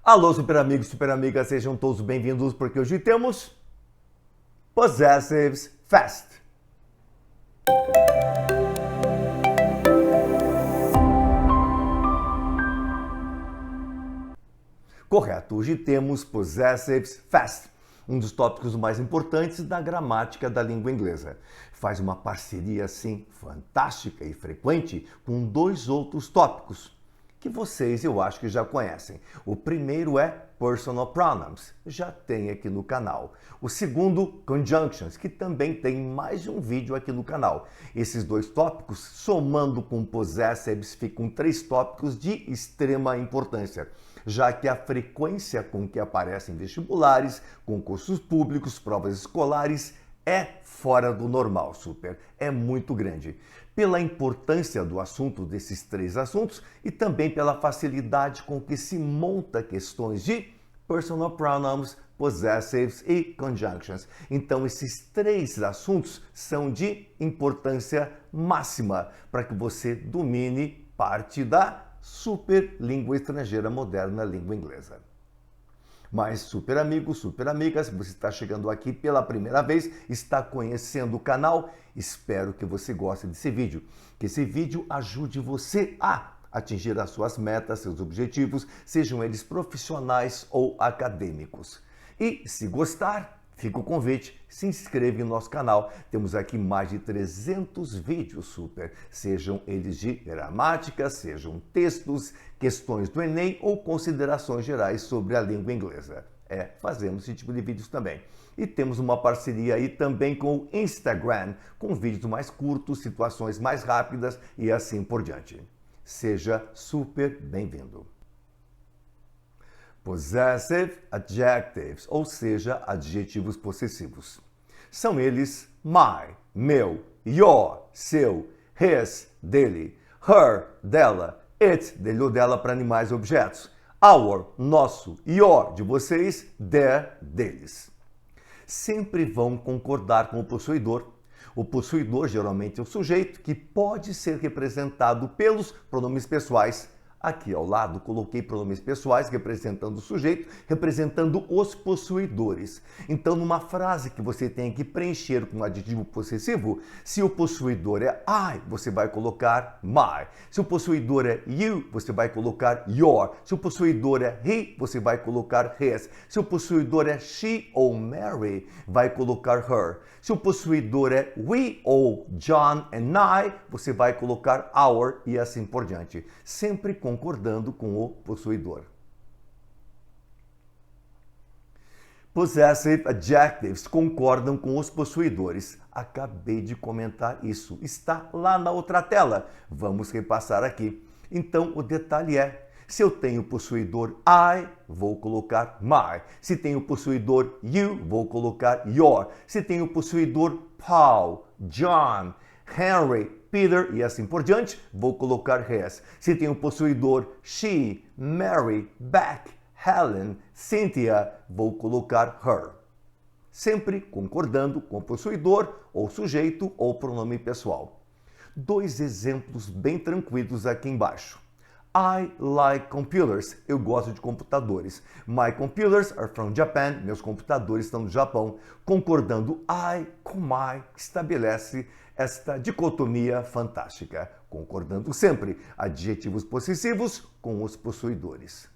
Alô, super amigos, super amigas, sejam todos bem-vindos porque hoje temos Possessives Fast. Correto, hoje temos Possessives Fast, um dos tópicos mais importantes da gramática da língua inglesa. Faz uma parceria assim fantástica e frequente com dois outros tópicos que vocês, eu acho que já conhecem. O primeiro é Personal Pronouns, já tem aqui no canal. O segundo, Conjunctions, que também tem mais de um vídeo aqui no canal. Esses dois tópicos, somando com Possessives, ficam 3 tópicos de extrema importância, já que a frequência com que aparecem vestibulares, concursos públicos, provas escolares, é fora do normal, super. É muito grande. Pela importância do assunto desses 3 assuntos e também pela facilidade com que se monta questões de personal pronouns, possessives e conjunctions. Então, esses 3 assuntos são de importância máxima para que você domine parte da super língua estrangeira moderna, língua inglesa. Mas, super amigos, super amigas, você está chegando aqui pela primeira vez, está conhecendo o canal, espero que você goste desse vídeo, que esse vídeo ajude você a atingir as suas metas, seus objetivos, sejam eles profissionais ou acadêmicos. E, se gostar, fica o convite, se inscreva no nosso canal. Temos aqui mais de 300 vídeos super, sejam eles de gramática, sejam textos, questões do Enem ou considerações gerais sobre a língua inglesa. Fazemos esse tipo de vídeos também. E temos uma parceria aí também com o Instagram, com vídeos mais curtos, situações mais rápidas e assim por diante. Seja super bem-vindo. Possessive adjectives, ou seja, adjetivos possessivos. São eles my, meu, your, seu, his, dele, her, dela, it, dele ou dela para animais e objetos, our, nosso, your, de vocês, their, deles. Sempre vão concordar com o possuidor. O possuidor geralmente é o sujeito que pode ser representado pelos pronomes pessoais. Aqui ao lado coloquei pronomes pessoais representando o sujeito, representando os possuidores. Então, numa frase que você tem que preencher com um adjetivo possessivo, se o possuidor é I, você vai colocar my. Se o possuidor é you, você vai colocar your. Se o possuidor é he, você vai colocar his. Se o possuidor é she ou Mary, vai colocar her. Se o possuidor é we ou John and I, você vai colocar our e assim por diante. Sempre concordando com o possuidor. Possessive adjectives concordam com os possuidores. Acabei de comentar isso. Está lá na outra tela. Vamos repassar aqui. Então, o detalhe é, se eu tenho possuidor I, vou colocar my. Se tenho possuidor you, vou colocar your. Se tenho possuidor Paul, John, Henry, Peter e assim por diante, vou colocar his. Se tenho possuidor she, Mary, Beck, Helen, Cynthia, vou colocar her. Sempre concordando com o possuidor, ou sujeito, ou pronome pessoal. 2 exemplos bem tranquilos aqui embaixo. I like computers. Eu gosto de computadores. My computers are from Japan. Meus computadores estão no Japão. Concordando I com my estabelece esta dicotomia fantástica. Concordando sempre adjetivos possessivos com os possuidores.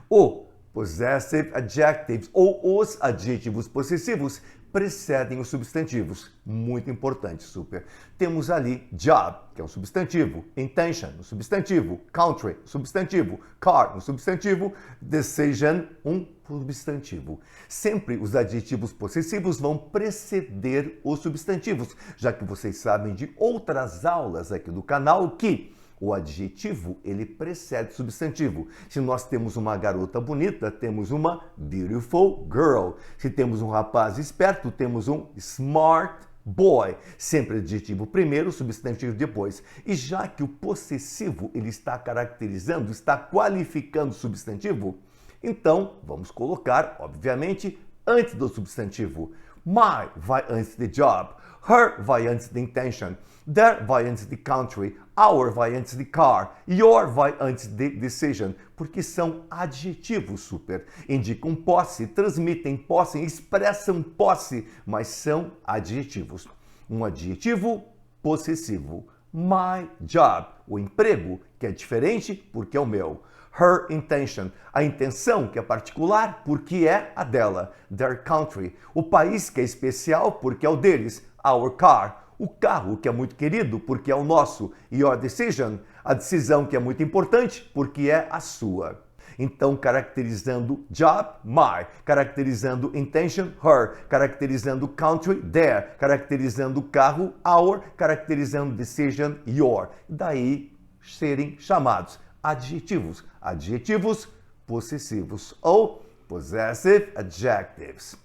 O possessive adjectives ou os adjetivos possessivos precedem os substantivos. Muito importante, super. Temos ali job, que é um substantivo, intention, um substantivo, country, um substantivo, car, um substantivo, decision, um substantivo. Sempre os adjetivos possessivos vão preceder os substantivos, já que vocês sabem de outras aulas aqui do canal que o adjetivo, ele precede o substantivo. Se nós temos uma garota bonita, temos uma beautiful girl. Se temos um rapaz esperto, temos um smart boy. Sempre adjetivo primeiro, substantivo depois. E já que o possessivo, ele está caracterizando, está qualificando o substantivo, então vamos colocar, obviamente, antes do substantivo. My vai antes de job. Her vai antes de intention. There vai antes de country. Our vai antes de car, your vai antes de decision, porque são adjetivos super. Indicam posse, transmitem posse, expressam posse, mas são adjetivos. Um adjetivo possessivo. My job, o emprego, que é diferente porque é o meu. Her intention, a intenção que é particular porque é a dela. Their country, o país que é especial porque é o deles. Our car, o carro que é muito querido porque é o nosso. Your decision, a decisão que é muito importante porque é a sua. Então, caracterizando job, my, caracterizando intention, her, caracterizando country, their, caracterizando carro, our, caracterizando decision, your. Daí serem chamados adjetivos, adjetivos possessivos ou possessive adjectives.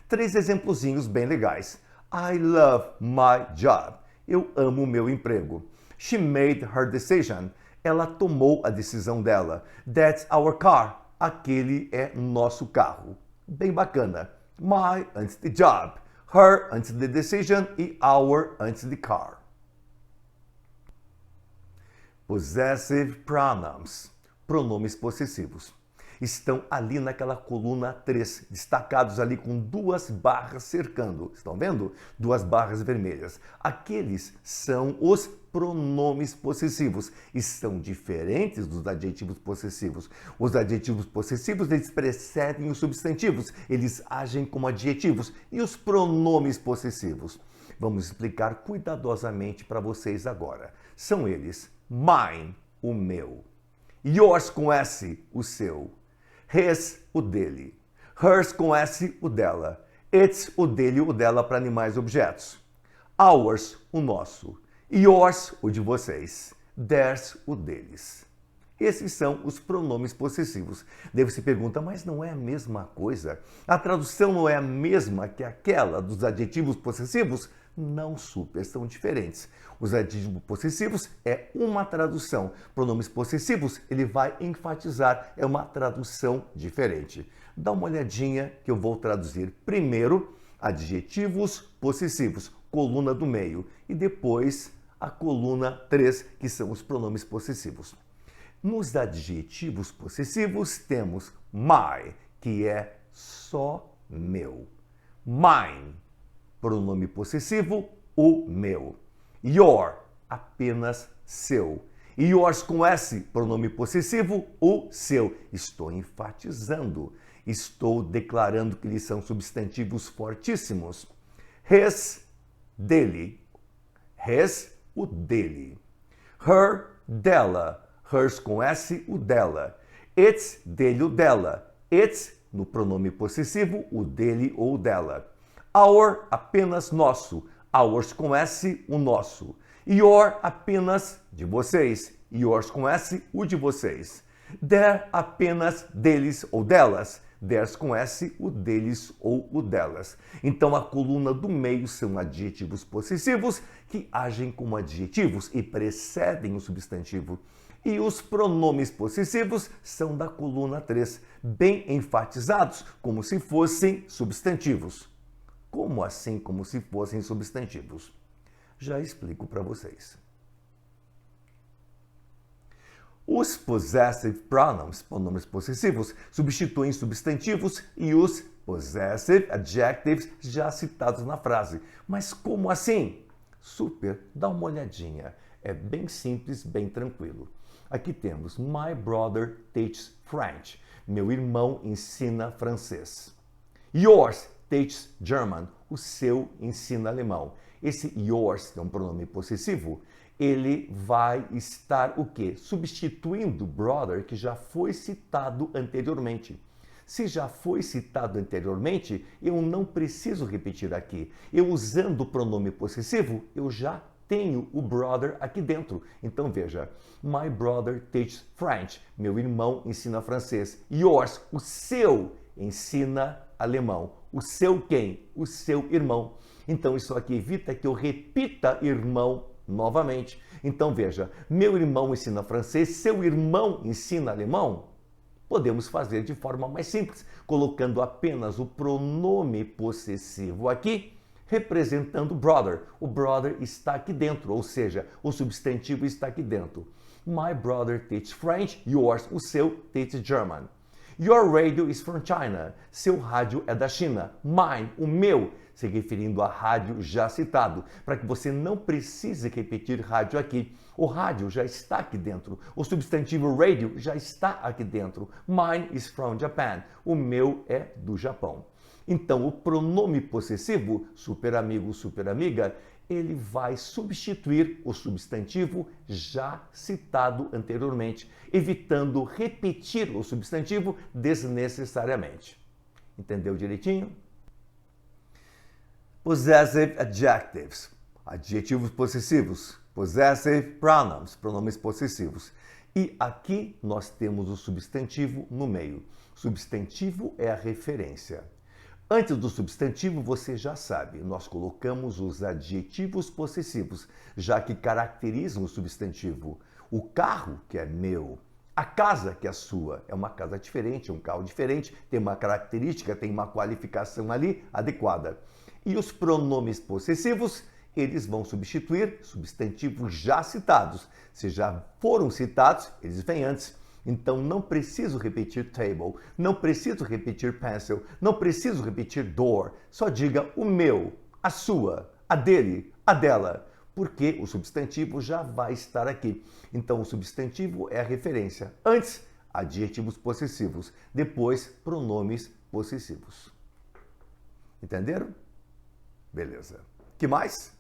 3 exemplozinhos bem legais. I love my job. Eu amo o meu emprego. She made her decision. Ela tomou a decisão dela. That's our car. Aquele é nosso carro. Bem bacana. My antes de job. Her antes de decision e our antes de car. Possessive pronouns. Pronomes possessivos. Estão ali naquela coluna 3, destacados ali com 2 barras cercando. Estão vendo? 2 barras vermelhas. Aqueles são os pronomes possessivos e são diferentes dos adjetivos possessivos. Os adjetivos possessivos, eles precedem os substantivos, eles agem como adjetivos. E os pronomes possessivos? Vamos explicar cuidadosamente para vocês agora. São eles: mine, o meu; yours, com S, o seu; his, o dele; hers, com S, o dela; its, o dele, o dela para animais e objetos; ours, o nosso; yours, o de vocês; theirs, o deles. Esses são os pronomes possessivos. Daí você pergunta, mas não é a mesma coisa? A tradução não é a mesma que aquela dos adjetivos possessivos? Não, super, são diferentes. Os adjetivos possessivos é uma tradução. Pronomes possessivos, ele vai enfatizar, é uma tradução diferente. Dá uma olhadinha que eu vou traduzir primeiro adjetivos possessivos, coluna do meio, e depois a coluna 3, que são os pronomes possessivos. Nos adjetivos possessivos temos my, que é só meu; mine, pronome possessivo, o meu; your, apenas seu; yours, com S, pronome possessivo, o seu. Estou enfatizando, estou declarando que eles são substantivos fortíssimos. His, dele; his, o dele; her, dela; hers, com S, o dela; its, dele, o dela; its, no pronome possessivo, o dele ou o dela; our, apenas nosso; ours, com S, o nosso; your, apenas de vocês; yours, com S, o de vocês; their, apenas deles ou delas; theirs, com S, o deles ou o delas. Então a coluna do meio são adjetivos possessivos que agem como adjetivos e precedem o substantivo. E os pronomes possessivos são da coluna 3, bem enfatizados, como se fossem substantivos. Como assim, como se fossem substantivos? Já explico para vocês. Os possessive pronouns, pronomes possessivos, substituem substantivos e os possessive adjectives já citados na frase. Mas como assim? Super, dá uma olhadinha. É bem simples, bem tranquilo. Aqui temos my brother teaches French. Meu irmão ensina francês. Yours teaches German. O seu ensina alemão. Esse yours, que é um pronome possessivo, ele vai estar o quê? Substituindo brother, que já foi citado anteriormente. Se já foi citado anteriormente, eu não preciso repetir aqui. Eu usando o pronome possessivo, eu já tenho o brother aqui dentro. Então veja, my brother teaches French. Meu irmão ensina francês. Yours, o seu, ensina alemão. O seu quem? O seu irmão. Então isso aqui evita que eu repita irmão novamente. Então veja, meu irmão ensina francês, seu irmão ensina alemão? Podemos fazer de forma mais simples, colocando apenas o pronome possessivo aqui, representando brother. O brother está aqui dentro, ou seja, o substantivo está aqui dentro. My brother teaches French, yours, o seu, teaches German. Your radio is from China. Seu rádio é da China. Mine, o meu, se referindo a rádio já citado, para que você não precise repetir rádio aqui. O rádio já está aqui dentro. O substantivo radio já está aqui dentro. Mine is from Japan. O meu é do Japão. Então, o pronome possessivo, super amigo, super amiga, ele vai substituir o substantivo já citado anteriormente, evitando repetir o substantivo desnecessariamente. Entendeu direitinho? Possessive adjectives, adjetivos possessivos. Possessive pronouns, pronomes possessivos. E aqui nós temos o substantivo no meio. Substantivo é a referência. Antes do substantivo, você já sabe, nós colocamos os adjetivos possessivos, já que caracterizam o substantivo. O carro, que é meu, a casa, que é sua, é uma casa diferente, é um carro diferente, tem uma característica, tem uma qualificação ali adequada. E os pronomes possessivos, eles vão substituir substantivos já citados. Se já foram citados, eles vêm antes. Então, não preciso repetir table, não preciso repetir pencil, não preciso repetir door. Só diga o meu, a sua, a dele, a dela, porque o substantivo já vai estar aqui. Então, o substantivo é a referência. Antes, adjetivos possessivos. Depois, pronomes possessivos. Entenderam? Beleza. Que mais?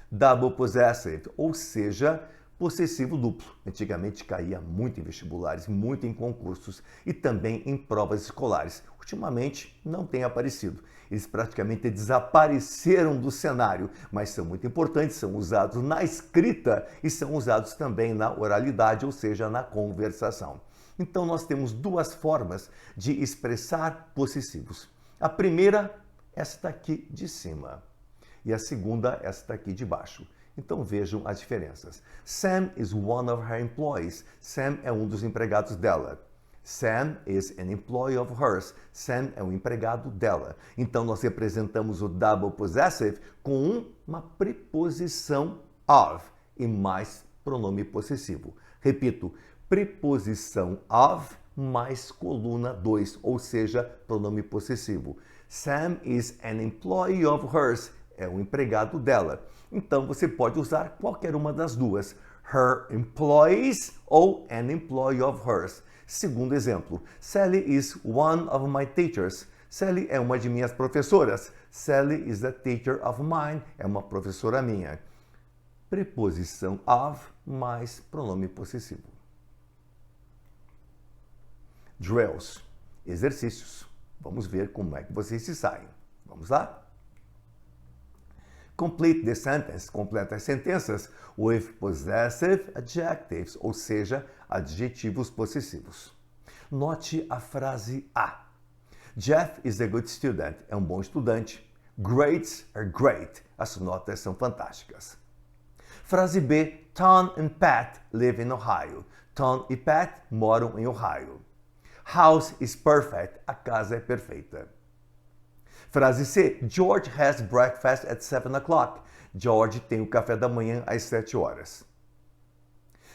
Double possessive, ou seja, possessivo duplo. Antigamente caía muito em vestibulares, muito em concursos e também em provas escolares. Ultimamente não tem aparecido. Eles praticamente desapareceram do cenário, mas são muito importantes, são usados na escrita e são usados também na oralidade, ou seja, na conversação. Então nós temos duas formas de expressar possessivos. A primeira, esta aqui de cima, e a segunda, esta aqui de baixo. Então vejam as diferenças. Sam is one of her employees. Sam é um dos empregados dela. Sam is an employee of hers. Sam é um empregado dela. Então nós representamos o double possessive com uma preposição of e mais pronome possessivo. Repito, preposição of mais coluna 2, ou seja, pronome possessivo. Sam is an employee of hers. É o empregado dela. Então, você pode usar qualquer uma das duas. Her employees ou an employee of hers. Segundo exemplo, Sally is one of my teachers. Sally é uma de minhas professoras. Sally is a teacher of mine. É uma professora minha. Preposição of mais pronome possessivo. Drills. Exercícios. Vamos ver como é que vocês se saem. Vamos lá? Complete the sentence, completa as sentenças with possessive adjectives, ou seja, adjetivos possessivos. Note a frase A. Jeff is a good student, é um bom estudante. Grades are great, as notas são fantásticas. Frase B. Tom and Pat live in Ohio. Tom e Pat moram em Ohio. House is perfect, a casa é perfeita. Frase C. George has breakfast at 7 o'clock. George tem o café da manhã às 7 horas.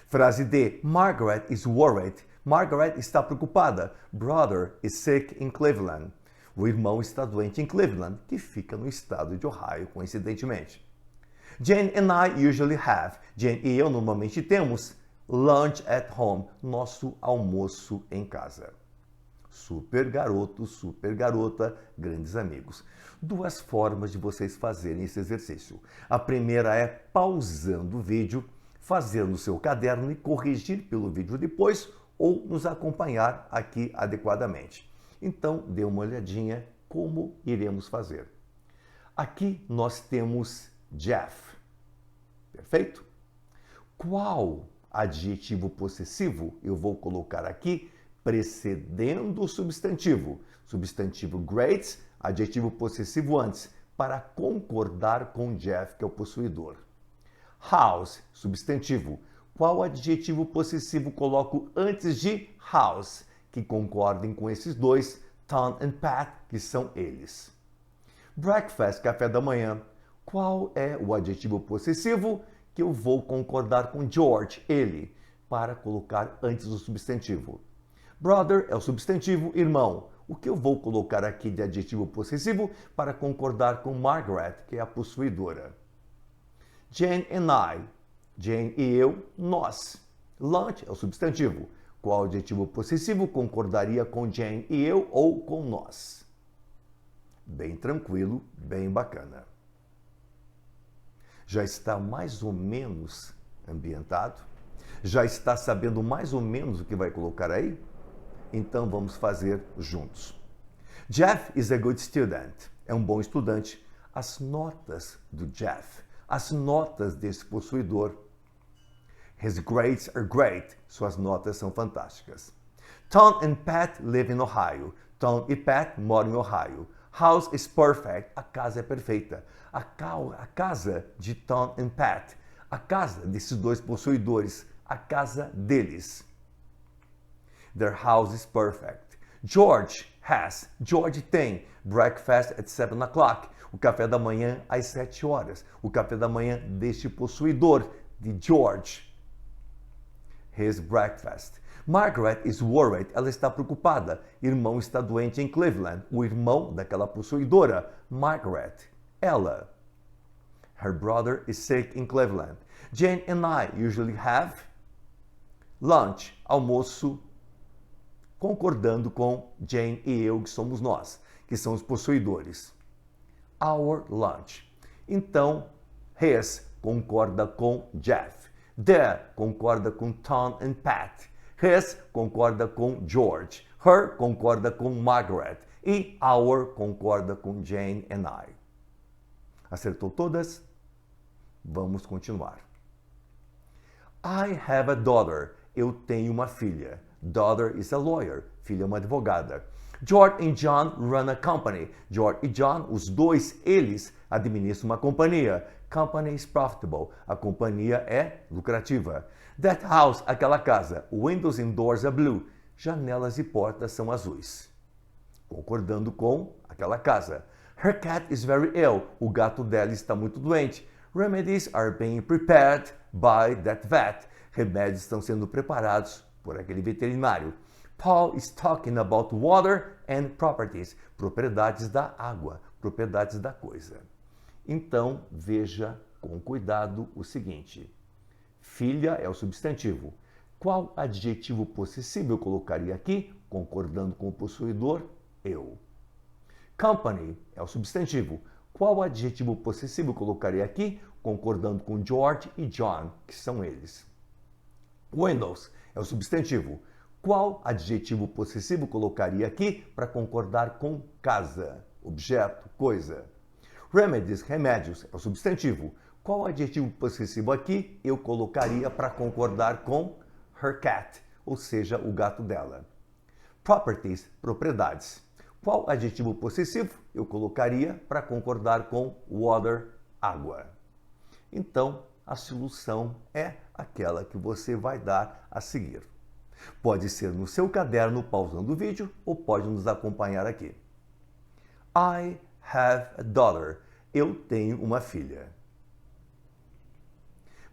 Frase D. Margaret is worried. Margaret está preocupada. Brother is sick in Cleveland. O irmão está doente em Cleveland, que fica no estado de Ohio, coincidentemente. Jane and I usually have. Jane e eu normalmente temos lunch at home, nosso almoço em casa. Super garoto, super garota, grandes amigos. Duas formas de vocês fazerem esse exercício. A primeira é pausando o vídeo, fazendo o seu caderno e corrigir pelo vídeo depois ou nos acompanhar aqui adequadamente. Então, dê uma olhadinha como iremos fazer. Aqui nós temos Jeff. Perfeito? Qual adjetivo possessivo eu vou colocar aqui precedendo o substantivo? Substantivo great, adjetivo possessivo antes, para concordar com Jeff, que é o possuidor. House, substantivo. Qual adjetivo possessivo coloco antes de house, que concordem com esses dois, Tom and Pat, que são eles? Breakfast, café da manhã. Qual é o adjetivo possessivo que eu vou concordar com George, ele, para colocar antes do substantivo? Brother é o substantivo, irmão. O que eu vou colocar aqui de adjetivo possessivo para concordar com Margaret, que é a possuidora? Jane and I. Jane e eu, nós. Lunch é o substantivo. Qual adjetivo possessivo concordaria com Jane e eu ou com nós? Bem tranquilo, bem bacana. Já está mais ou menos ambientado? Já está sabendo mais ou menos o que vai colocar aí? Então vamos fazer juntos. Jeff is a good student. É um bom estudante. As notas do Jeff, as notas desse possuidor. His grades are great. Suas notas são fantásticas. Tom and Pat live in Ohio. Tom e Pat moram em Ohio. House is perfect. A casa é perfeita. A casa de Tom and Pat. A casa desses dois possuidores. A casa deles. Their house is perfect. George tem breakfast at 7 o'clock. O café da manhã às 7 horas. O café da manhã deste possuidor, de George. His breakfast. Margaret is worried. Ela está preocupada. Irmão está doente em Cleveland. O irmão daquela possuidora, Margaret. Ela. Her brother is sick in Cleveland. Jane and I usually have lunch, almoço, concordando com Jane e eu, que somos nós, que são os possuidores. Our lunch. Então, his concorda com Jeff. Their concorda com Tom and Pat. His concorda com George. Her concorda com Margaret. E our concorda com Jane and I. Acertou todas? Vamos continuar. I have a daughter. Eu tenho uma filha. Daughter is a lawyer. Filha é uma advogada. George and John run a company. George e John, os dois, eles administram uma companhia. Company is profitable. A companhia é lucrativa. That house, aquela casa. Windows and doors are blue. Janelas e portas são azuis. Concordando com aquela casa. Her cat is very ill. O gato dela está muito doente. Remedies are being prepared by that vet. Remédios estão sendo preparados por aquele veterinário. Paul is talking about water and properties. Propriedades da água, propriedades da coisa. Então, veja com cuidado o seguinte. Filha é o substantivo. Qual adjetivo possessivo eu colocaria aqui, concordando com o possuidor? Eu. Company é o substantivo. Qual adjetivo possessivo eu colocaria aqui, concordando com George e John, que são eles? Windows é o substantivo. Qual adjetivo possessivo colocaria aqui para concordar com casa, objeto, coisa? Remedies, remédios, é o substantivo. Qual adjetivo possessivo aqui eu colocaria para concordar com her cat, ou seja, o gato dela? Properties, propriedades. Qual adjetivo possessivo eu colocaria para concordar com water, água? Então, a solução é aquela que você vai dar a seguir. Pode ser no seu caderno, pausando o vídeo, ou pode nos acompanhar aqui. I have a daughter. Eu tenho uma filha.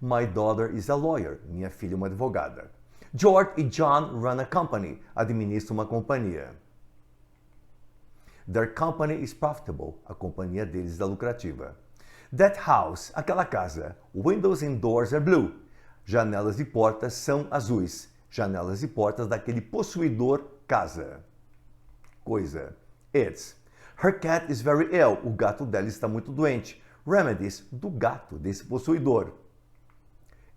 My daughter is a lawyer. Minha filha é uma advogada. George e John run a company. Administram uma companhia. Their company is profitable. A companhia deles é lucrativa. That house, aquela casa. Windows and doors are blue. Janelas e portas são azuis. Janelas e portas daquele possuidor casa. Coisa. It's. Her cat is very ill. O gato dela está muito doente. Remedies, do gato, desse possuidor.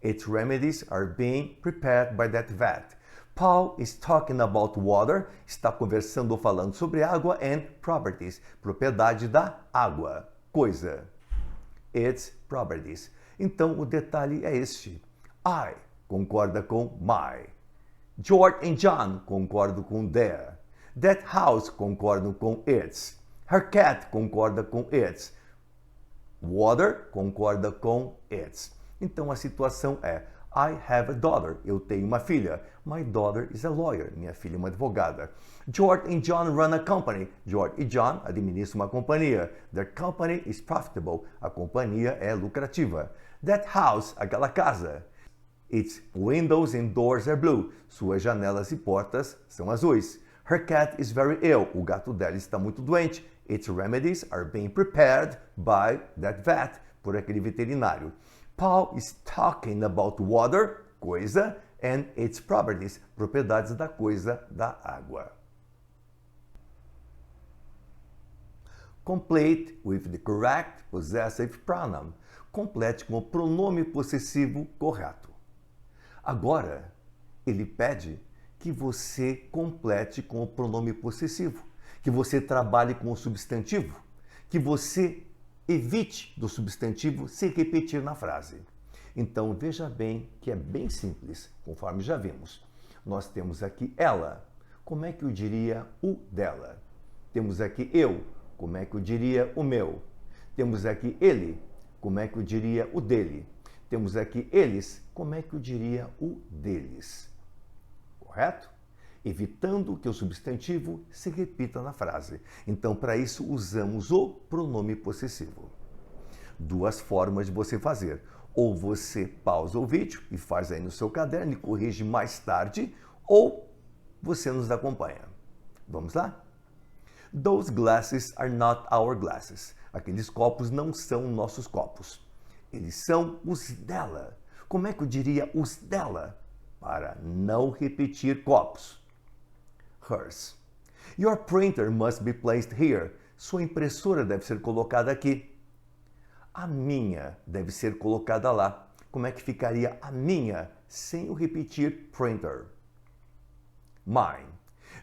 Its remedies are being prepared by that vet. Paul is talking about water. Está conversando ou falando sobre água and properties. Propriedade da água. Coisa. Its properties. Então, o detalhe é este. I concorda com my. George and John concordam com their. That house concordam com its. Her cat concorda com its. Water concorda com its. Então a situação é I have a daughter. Eu tenho uma filha. My daughter is a lawyer. Minha filha é uma advogada. George and John run a company. George e John administram uma companhia. Their company is profitable. A companhia é lucrativa. That house, aquela casa. Its windows and doors are blue. Suas janelas e portas são azuis. Her cat is very ill. O gato dela está muito doente. Its remedies are being prepared by that vet. Por aquele veterinário. Paul is talking about water, coisa, and its properties, propriedades da coisa, da água. Complete with the correct possessive pronoun. Complete com o pronome possessivo correto. Agora, ele pede que você complete com o pronome possessivo, que você trabalhe com o substantivo, que você evite do substantivo se repetir na frase. Então, veja bem que é bem simples, conforme já vimos. Nós temos aqui ela. Como é que eu diria o dela? Temos aqui eu. Como é que eu diria o meu? Temos aqui ele. Como é que eu diria o dele? Temos aqui eles. Como é que eu diria o deles? Correto? Evitando que o substantivo se repita na frase. Então, para isso, usamos o pronome possessivo. Duas formas de você fazer. Ou você pausa o vídeo e faz aí no seu caderno e corrige mais tarde, ou você nos acompanha. Vamos lá? Those glasses are not our glasses. Aqueles copos não são nossos copos. Eles são os dela. Como é que eu diria os dela? Para não repetir copos. Hers. Your printer must be placed here. Sua impressora deve ser colocada aqui. A minha deve ser colocada lá. Como é que ficaria a minha sem eu repetir printer? Mine.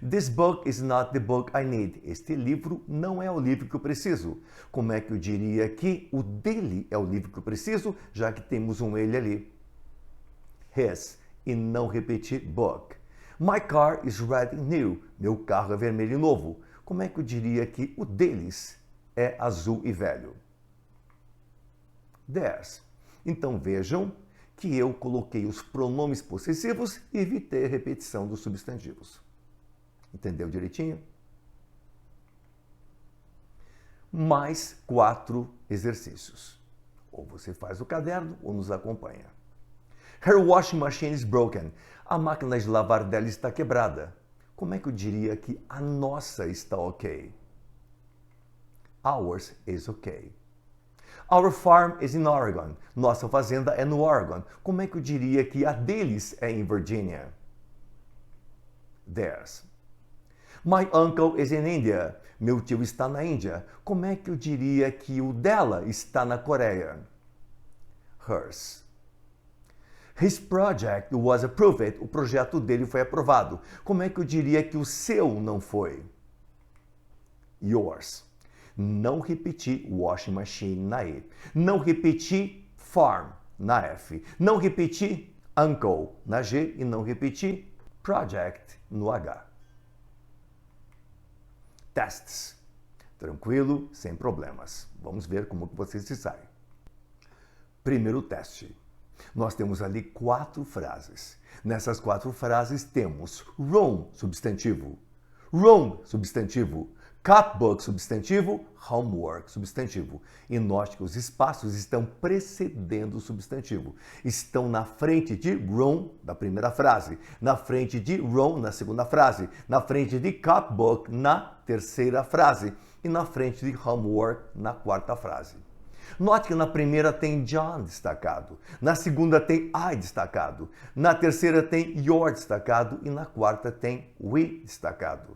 This book is not the book I need. Este livro não é o livro que eu preciso. Como é que eu diria que o dele é o livro que eu preciso, já que temos um ele ali? His. E não repetir book. My car is red and new. Meu carro é vermelho e novo. Como é que eu diria que o deles é azul e velho? Theirs. Então vejam que eu coloquei os pronomes possessivos e evitei a repetição dos substantivos. Entendeu direitinho? Mais 4 exercícios. Ou você faz o caderno ou nos acompanha. Her washing machine is broken. A máquina de lavar dela está quebrada. Como é que eu diria que a nossa está ok? Ours is okay. Our farm is in Oregon. Nossa fazenda é no Oregon. Como é que eu diria que a deles é em Virginia? Theirs. My uncle is in India. Meu tio está na Índia. Como é que eu diria que o dela está na Coreia? Hers. His project was approved. O projeto dele foi aprovado. Como é que eu diria que o seu não foi? Yours. Não repetir washing machine na E. Não repetir farm na F. Não repetir uncle na G e não repetir project no H. Tests. Tranquilo, sem problemas. Vamos ver como que você se sai. Primeiro teste. Nós temos ali 4 frases. Nessas 4 frases temos room, substantivo. Room, substantivo. Copbook, substantivo. Homework, substantivo. E note que os espaços estão precedendo o substantivo. Estão na frente de room, da primeira frase. Na frente de room, na segunda frase. Na frente de copbook, na terceira frase. E na frente de homework, na quarta frase. Note que na primeira tem John destacado, na segunda tem I destacado, na terceira tem your destacado e na quarta tem we destacado.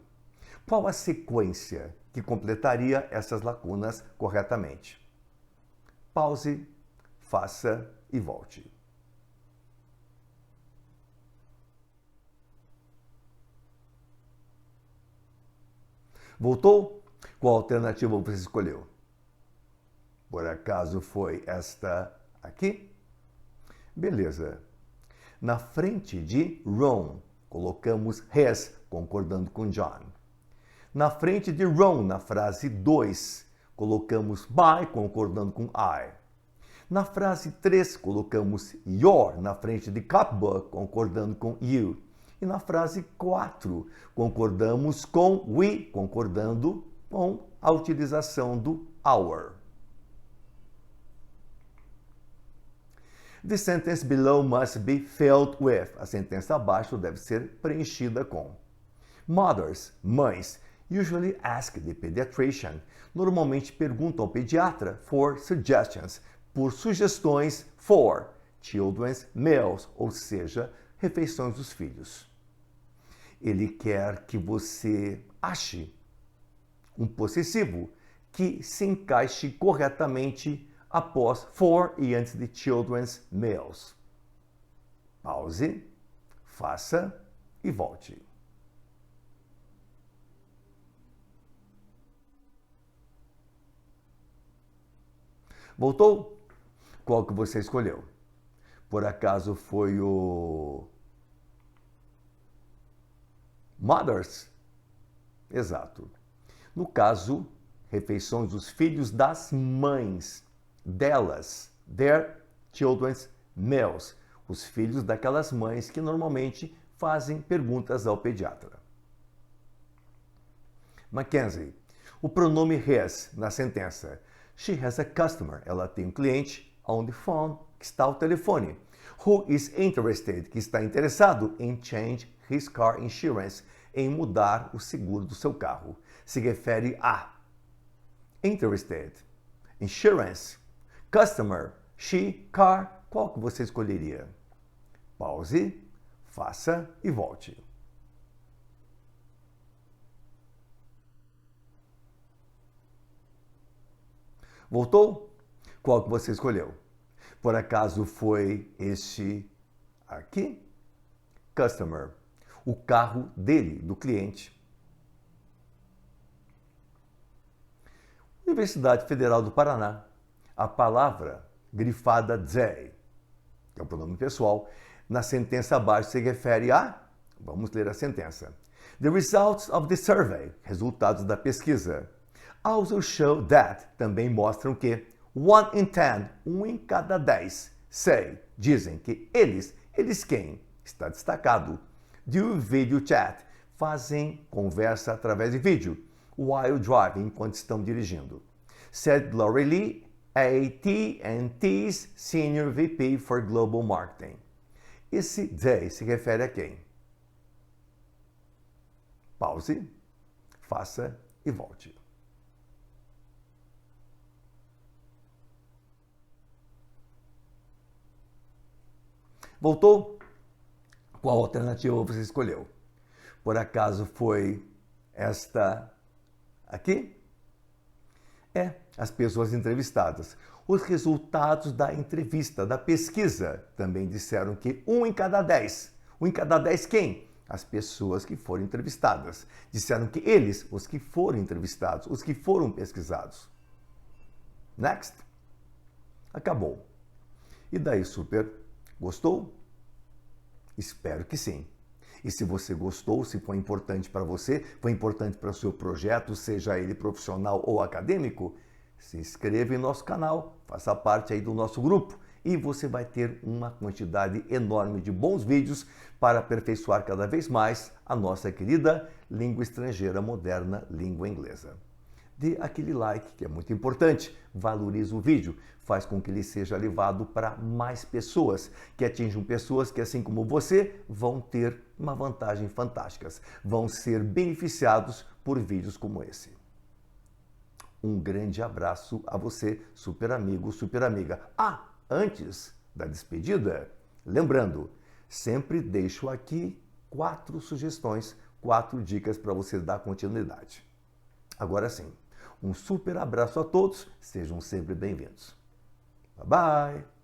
Qual a sequência que completaria essas lacunas corretamente? Pause, faça e volte. Voltou? Qual alternativa você escolheu? Por acaso foi esta aqui? Beleza. Na frente de Ron, colocamos his, concordando com John. Na frente de Ron, na frase 2, colocamos my, concordando com I. Na frase 3, colocamos your na frente de copybook, concordando com you. E na frase 4, concordamos com we, concordando com a utilização do our. The sentence below must be filled with. A sentença abaixo deve ser preenchida com. Mothers, mães, usually ask the pediatrician. Normalmente perguntam ao pediatra for suggestions, por sugestões for children's meals, ou seja, refeições dos filhos. Ele quer que você ache um possessivo que se encaixe corretamente após for e antes de children's meals. Pause, faça e volte. Voltou? Qual que você escolheu? Por acaso foi o mothers? Exato. No caso, refeições dos filhos das mães, delas, their children's meals, os filhos daquelas mães que normalmente fazem perguntas ao pediatra. Mackenzie, o pronome his na sentença. She has a customer, ela tem um cliente on the phone, que está ao telefone. Who is interested, que está interessado em change his car insurance, em mudar o seguro do seu carro. Se refere a interested, insurance, customer, she, car, qual que você escolheria? Pause, faça e volte. Voltou? Qual que você escolheu? Por acaso foi este aqui? Customer, o carro dele, do cliente. Universidade Federal do Paraná. A palavra grifada they, que é o pronome pessoal, na sentença abaixo se refere a... Vamos ler a sentença. The results of the survey, resultados da pesquisa, also show that, também mostram que 1 in 10, 1 em cada 10, say, dizem que eles quem? Está destacado. Do video chat, fazem conversa através de vídeo, while driving, enquanto estão dirigindo. Said Glory Lee, AT&T's Senior VP for Global Marketing. Esse they se refere a quem? Pause, faça e volte. Voltou? Qual alternativa você escolheu? Por acaso foi esta aqui? É, as pessoas entrevistadas. Os resultados da entrevista, da pesquisa, também disseram que 1 em cada 10. 1 em cada 10 quem? As pessoas que foram entrevistadas. Disseram que eles, os que foram entrevistados, os que foram pesquisados. Next. Acabou. E daí, super? Gostou? Espero que sim. E se você gostou, se foi importante para você, foi importante para o seu projeto, seja ele profissional ou acadêmico, se inscreva em nosso canal, faça parte aí do nosso grupo e você vai ter uma quantidade enorme de bons vídeos para aperfeiçoar cada vez mais a nossa querida língua estrangeira moderna, língua inglesa. Dê aquele like, que é muito importante, valorize o vídeo, faz com que ele seja levado para mais pessoas, que atinjam pessoas que, assim como você, vão ter uma vantagem fantástica, vão ser beneficiados por vídeos como esse. Um grande abraço a você, super amigo, super amiga. Ah, antes da despedida, lembrando, sempre deixo aqui 4 sugestões, 4 dicas para você dar continuidade. Agora sim. Um super abraço a todos, sejam sempre bem-vindos. Bye bye!